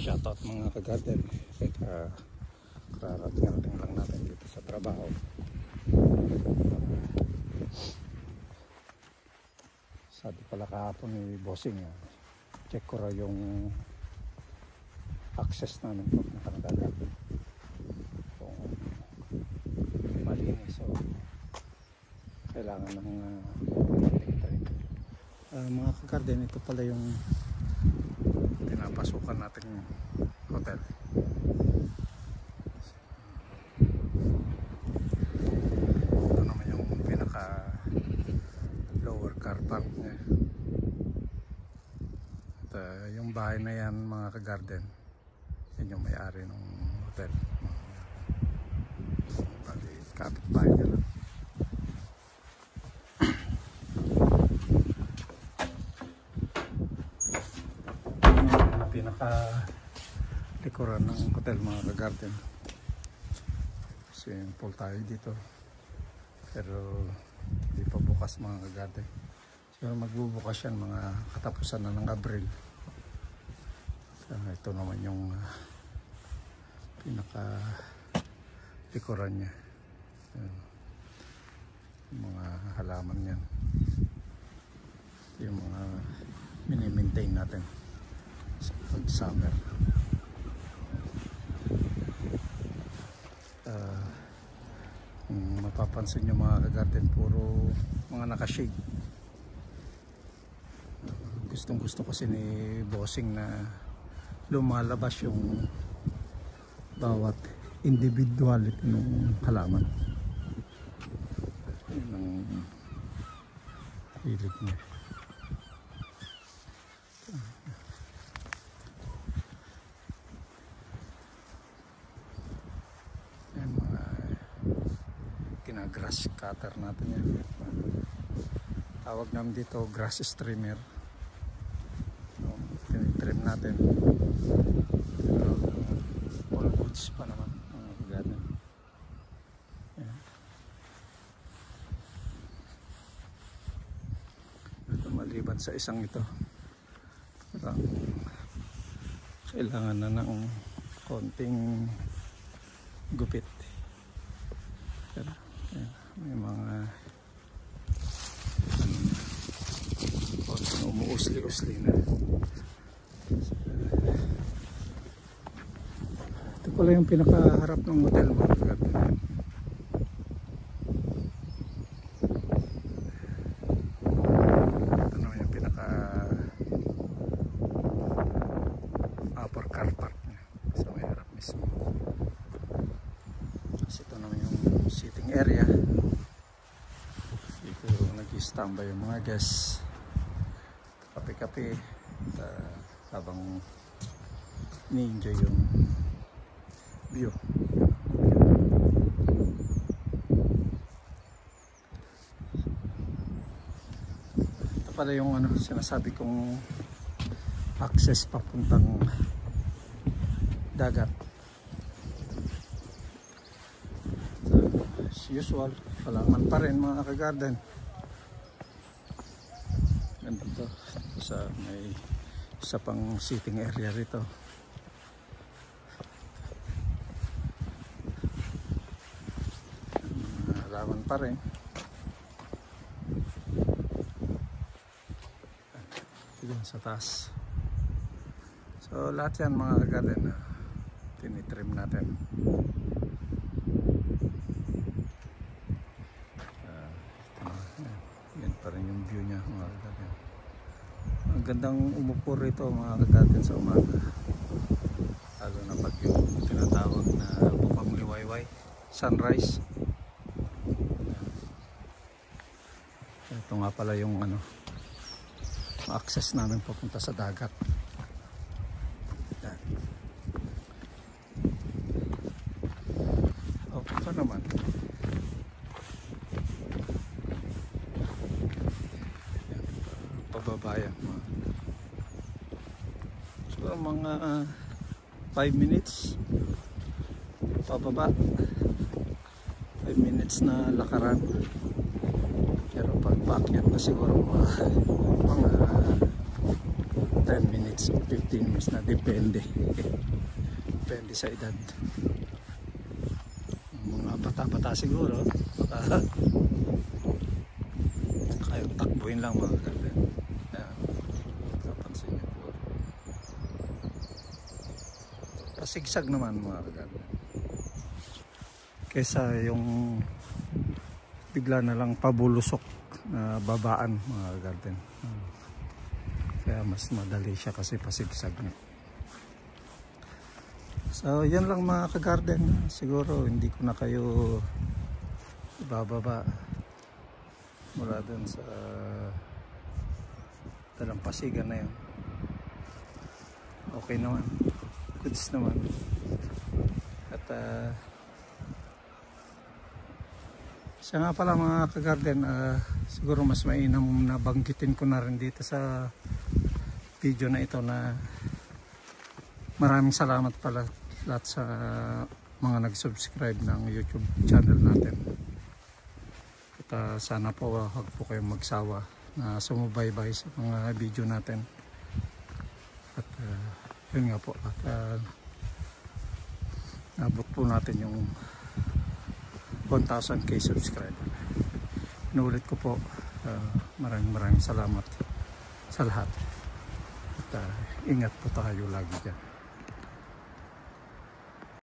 Shoutout mga ka-garden. Karating lang natin dito sa trabaho. Sabi pala kahapon ni Bossing, check ko raw yung access namin pag nakadagat kung malinis, so kailangan ng mga ka-garden. Ito pala yung pinapasukan natin hotel. Ito naman yung pinaka lower car park niya. At yung bahay na yan mga ka-garden, yan yung may-ari ng hotel. Bali kapit-bahay niya lang. Pinaka likuran ng hotel mga ka-garden. Swimming pool tayo dito, pero hindi pa bukas mga ka-garden. So magbubukas yan mga katapusan na ng Abril. So, ito naman yung pinaka likuran nya. Yung mga halaman yan, yung mga mini-maintain natin pag summer. Mapapansin nyo mga ka-garden, puro mga naka-shade. Gustong gusto kasi ni Bossing na lumalabas yung bawat individuality ng halaman. Yun ang hilig niya. Grass cutter natin yan. Tawag namin dito grass streamer. Tinitrim natin. All goods pa naman mga ka-garden. Ito maliban sa isang ito, parang kailangan na ng konting gupit. May mga umuusli-usli na. Ito pala yung pinakaharap ng hotel mga ka-garden. Ito naman yung pinaka upper car park niya sa may harap mismo. Kasi ito naman yung sitting area. Dito nag-standby yung mga guests, kape-kape, habang ni-enjoy yung view. Ito pala yung sinasabi kong access papuntang dagat. As usual, halaman pa rin mga ka-garden. Nandito sa may isa pang sitting area rito. Halaman pa rin. Ito sa taas. So lahat yan mga ka-garden tinitrim natin. Yan pa rin yung view nya mga ka-garden. Ang gandang umupo rito mga ka-garden sa umaga, lalo na pag yung tinatawag na bukang liwayway, sunrise. Ito nga pala yung access namin papunta sa dagat. Ito naman pababayan. So mga 5 minutes pababa, 5 minutes na lakaran. Pero pag paakyat na siguro mga 10 minutes o 15 minutes na depende. Depende sa edad. Mga bata-bata siguro baka kayong takbuhin lang mga garden. Ayan, napansin niyo po. Pasigsag naman mga garden. Kesa yung bigla na lang pabulusok na babaan mga garden. Kaya mas madali siya kasi pasigsag na. So yan lang mga ka-garden. Siguro hindi ko na kayo ibababa mula dun sa dalampasigan na yun. Okay naman, goods naman. At siya nga pala mga ka-garden, siguro mas mainam na banggitin ko na rin dito sa video na ito na maraming salamat pala lahat sa mga nag-subscribe ng YouTube channel natin. At sana po huwag po kayong magsawa na sumubaybay sa mga video natin. At yun nga po, at nabot po natin yung 1,000k subscriber. Inulit ko po, maraming salamat sa lahat. At ingat po tayo lagi dyan.